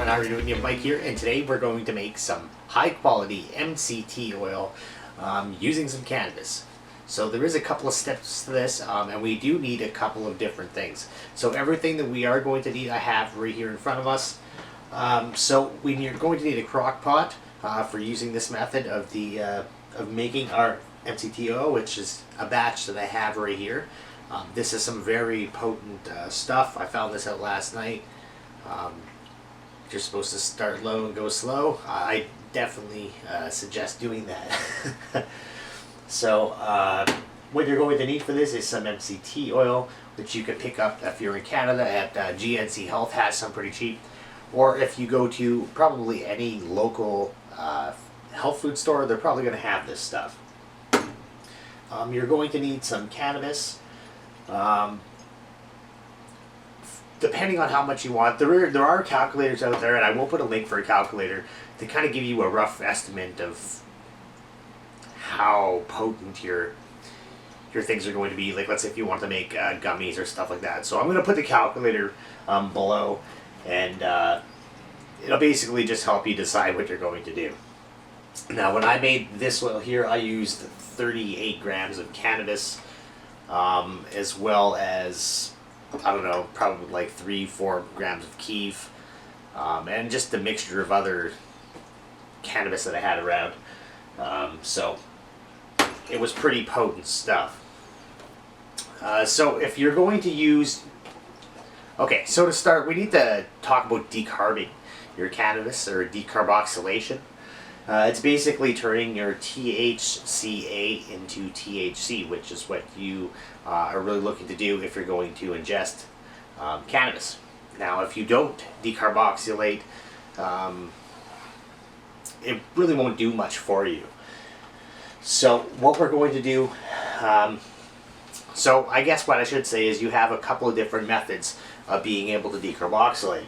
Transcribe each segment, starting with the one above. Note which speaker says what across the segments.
Speaker 1: everyone, how are you doing? Mike here, and today we're going to make some high quality MCT oil using some cannabis. So there is a couple of steps to this, and we do need a couple of different things. So everything that we are going to need I have right here in front of us. So we're going to need a crock pot for using this method of making our MCT oil, which is a batch that I have right here. This is some very potent stuff. I found this out last night. You're supposed to start low and go slow. I definitely suggest doing that. So what you're going to need for this is some MCT oil, which you can pick up if you're in Canada at GNC Health, has some pretty cheap. Or if you go to probably any local health food store, they're probably going to have this stuff. You're going to need some cannabis. Depending on how much you want, there are calculators out there, and I will put a link for a calculator to kind of give you a rough estimate of how potent your things are going to be. Like, let's say if you want to make gummies or stuff like that. So I'm going to put the calculator below, and it'll basically just help you decide what you're going to do. Now, when I made this oil here, I used 38 grams of cannabis, as well as, I don't know, probably like 3-4 grams of keif, and just a mixture of other cannabis that I had around. So it was pretty potent stuff. So if you're going to use, okay, so to start, we need to talk about decarbing your cannabis, or decarboxylation. It's basically turning your THCA into THC, which is what you are really looking to do if you're going to ingest cannabis. Now, if you don't decarboxylate, it really won't do much for you. So what we're going to do, so I guess what I should say is you have a couple of different methods of being able to decarboxylate.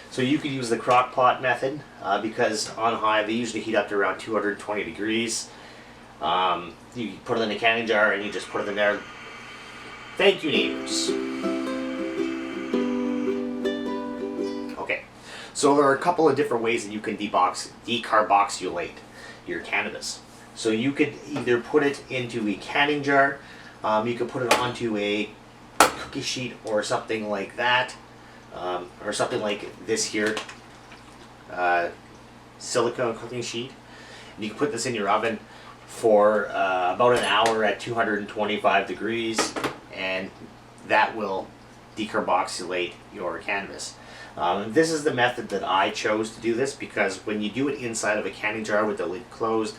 Speaker 1: So you could use the crock pot method, because on high they usually heat up to around 220 degrees. You put it in a canning jar and you just put it in there. Thank you, neighbors. Okay, so there are a couple of different ways that you can decarboxylate your cannabis. So you could either put it into a canning jar, you could put it onto a cookie sheet or something like that. Or something like this here, silicone cooking sheet. And you can put this in your oven for about an hour at 225 degrees, and that will decarboxylate your cannabis. This is the method that I chose to do this, because when you do it inside of a canning jar with the lid closed,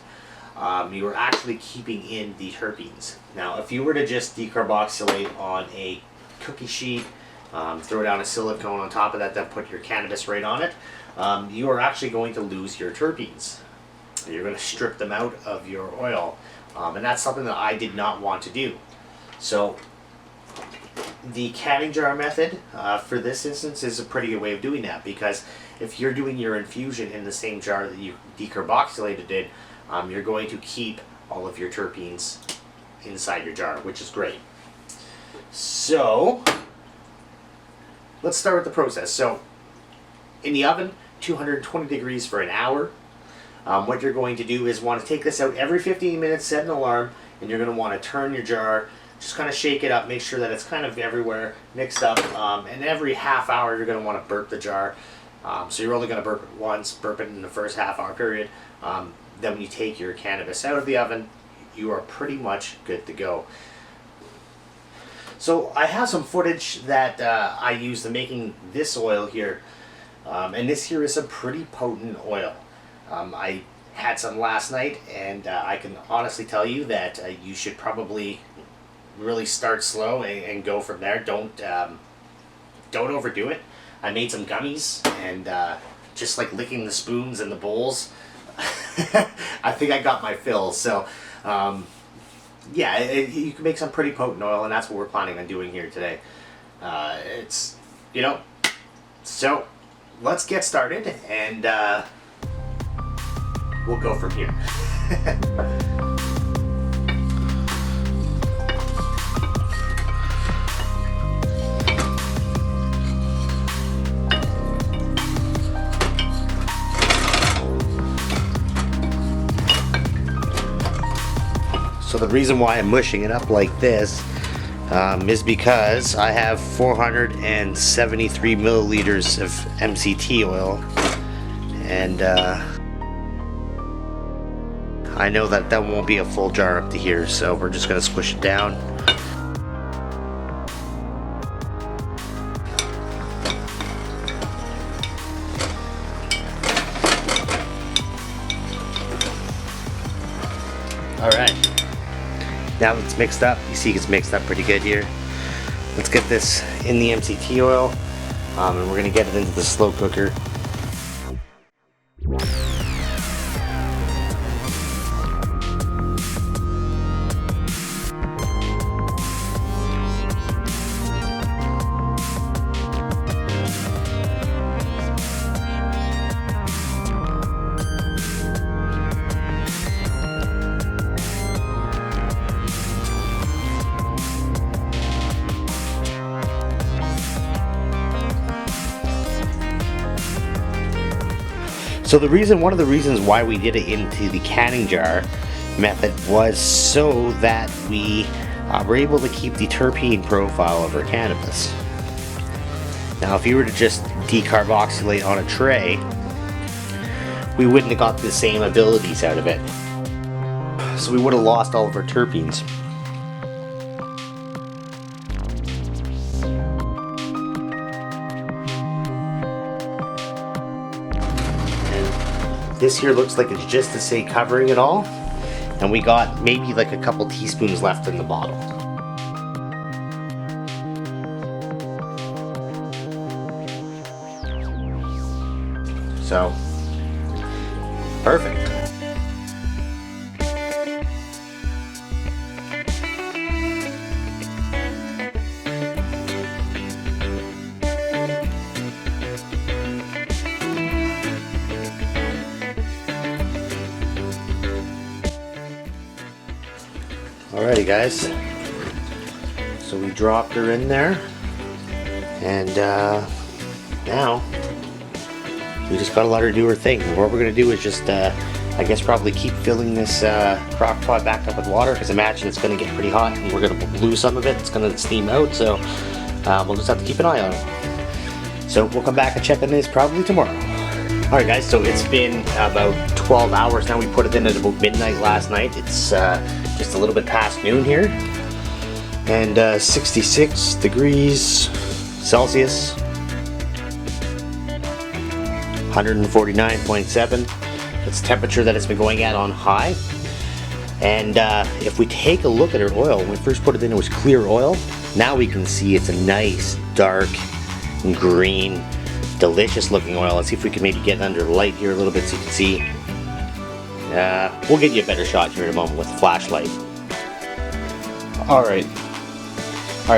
Speaker 1: you are actually keeping in the terpenes. Now, if you were to just decarboxylate on a cookie sheet, throw down a silicone on top of that, then put your cannabis right on it, you are actually going to lose your terpenes. You're going to strip them out of your oil, and that's something that I did not want to do. So the canning jar method for this instance is a pretty good way of doing that, because if you're doing your infusion in the same jar that you decarboxylated it, you're going to keep all of your terpenes inside your jar, which is great. So let's start with the process. So in the oven, 220 degrees for an hour. What you're going to do is want to take this out every 15 minutes, set an alarm, and you're going to want to turn your jar, just kind of shake it up, make sure that it's kind of everywhere mixed up, and every half hour you're going to want to burp the jar. So you're only going to burp it once, burp it in the first half hour period. Then when you take your cannabis out of the oven, you are pretty much good to go. So I have some footage that I used in making this oil here, and this here is some pretty potent oil. I had some last night, and I can honestly tell you that you should probably really start slow and go from there. Don't overdo it. I made some gummies, and just like licking the spoons and the bowls, I think I got my fill. So yeah, you can make some pretty potent oil, and that's what we're planning on doing here today. It's, you know, so let's get started, and we'll go from here. So the reason why I'm mushing it up like this is because I have 473 milliliters of MCT oil, and I know that that won't be a full jar up to here, so we're just going to squish it down. Alright, now it's mixed up. You see it's mixed up pretty good here. Let's get this in the MCT oil, and we're going to get it into the slow cooker. So one of the reasons why we did it into the canning jar method was so that we were able to keep the terpene profile of our cannabis. Now if you were to just decarboxylate on a tray, we wouldn't have got the same abilities out of it. So we would have lost all of our terpenes. This here looks like it's just to say covering it all, and we got maybe like a couple teaspoons left in the bottle. So, perfect. Alrighty guys, so we dropped her in there, and now we just gotta let her do her thing. What we're gonna do is just, I guess probably keep filling this crock pot back up with water, because imagine it's gonna get pretty hot and we're gonna lose some of it. It's gonna steam out, so we'll just have to keep an eye on it. So we'll come back and check on this probably tomorrow. Alright guys, so it's been about 12 hours now. We put it in at about midnight last night. It's just a little bit past noon here. And 66 degrees Celsius. 149.7. That's the temperature that it's been going at on high. And if we take a look at our oil, when we first put it in, it was clear oil. Now we can see it's a nice, dark, green, delicious looking oil. Let's see if we can maybe get under the light here a little bit so you can see. We'll get you a better shot here in a moment with the flashlight. Alright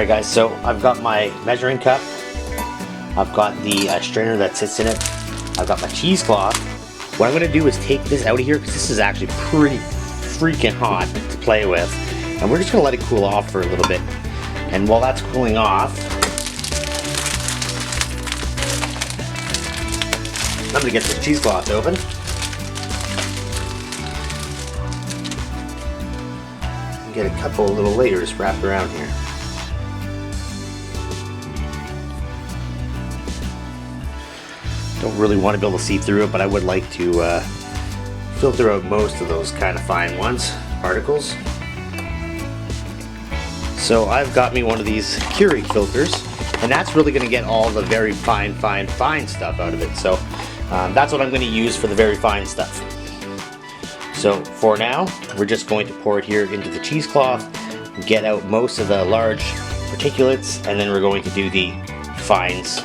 Speaker 1: guys, so I've got my measuring cup, I've got the strainer that sits in it, I've got my cheesecloth. What I'm going to do is take this out of here, because this is actually pretty freaking hot to play with, and we're just going to let it cool off for a little bit. And while that's cooling off, I'm going to get this cheesecloth open. And get a couple of little layers wrapped around here. Don't really want to be able to see through it, but I would like to filter out most of those kind of fine particles. So I've got me one of these Keurig filters, and that's really going to get all the very fine stuff out of it. So that's what I'm going to use for the very fine stuff. So for now, we're just going to pour it here into the cheesecloth, get out most of the large particulates, and then we're going to do the fines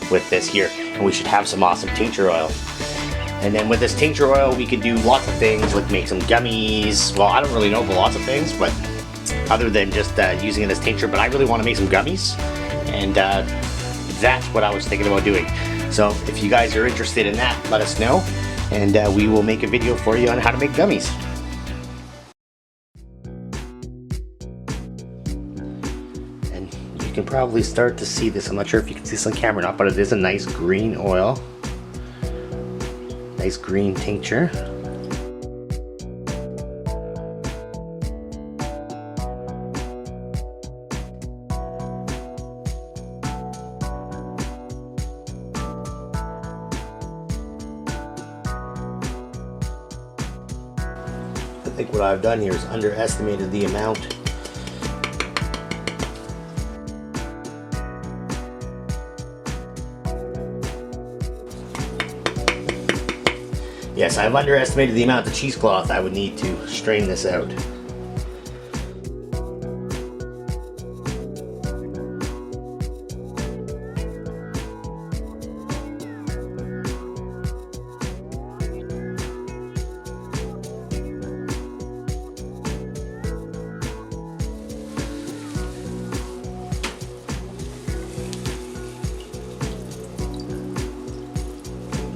Speaker 1: with this here. And we should have some awesome tincture oil. And then with this tincture oil, we can do lots of things, like make some gummies. Well, I don't really know about lots of things, but other than just using it as tincture, but I really want to make some gummies. And that's what I was thinking about doing. So if you guys are interested in that, let us know, and we will make a video for you on how to make gummies. And you can probably start to see this. I'm not sure if you can see this on camera or not, but it is a nice green oil. Nice green tincture. think what I've done here is underestimated the amount. Yes, I've underestimated the amount of cheesecloth I would need to strain this out.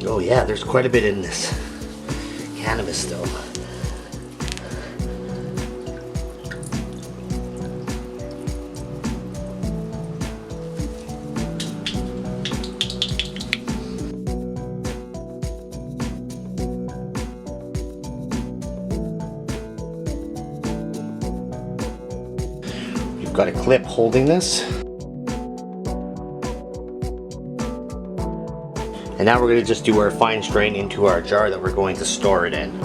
Speaker 1: Oh yeah, there's quite a bit in this cannabis still. We've got a clip holding this. And now we're going to just do our fine strain into our jar that we're going to store it in.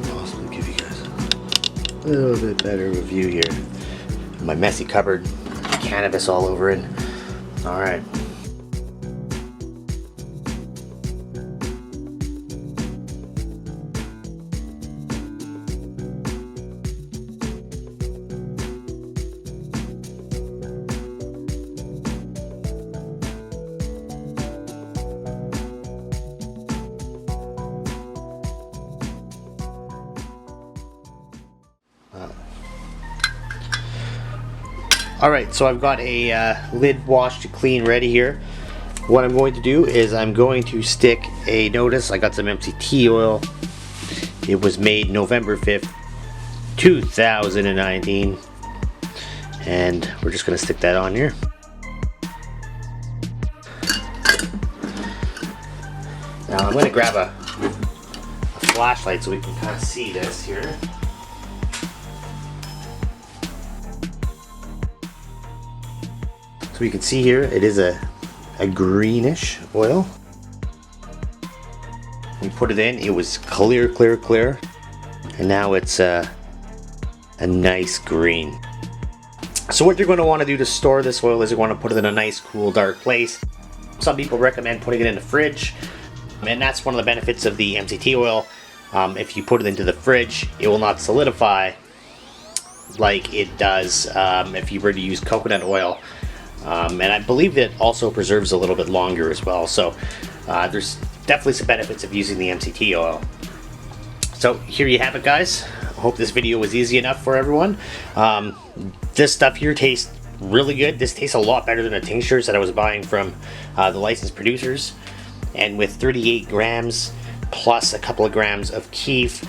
Speaker 1: Possibly give you guys a little bit better of a view here. My messy cupboard, cannabis all over it. All right. Alright, so I've got a lid washed clean ready here. What I'm going to do is I'm going to stick a notice. I got some MCT oil. It was made November 5th, 2019. And we're just going to stick that on here. Now I'm going to grab a flashlight so we can kind of see this here. So you can see here, it is a greenish oil. We put it in, it was clear, clear, clear. And now it's a nice green. So what you're going to want to do to store this oil is you want to put it in a nice, cool, dark place. Some people recommend putting it in the fridge. And that's one of the benefits of the MCT oil. If you put it into the fridge, it will not solidify like it does if you were to use coconut oil. And I believe that it also preserves a little bit longer as well. So there's definitely some benefits of using the MCT oil. So here you have it, guys. I hope this video was easy enough for everyone. This stuff here tastes really good. This tastes a lot better than the tinctures that I was buying from the licensed producers. And with 38 grams plus a couple of grams of keif,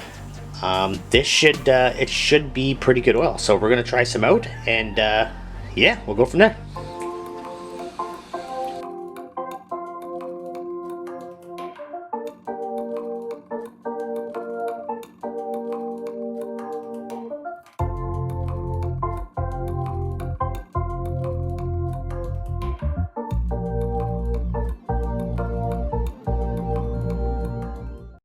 Speaker 1: this should be pretty good oil. So we're gonna try some out, and yeah, we'll go from there.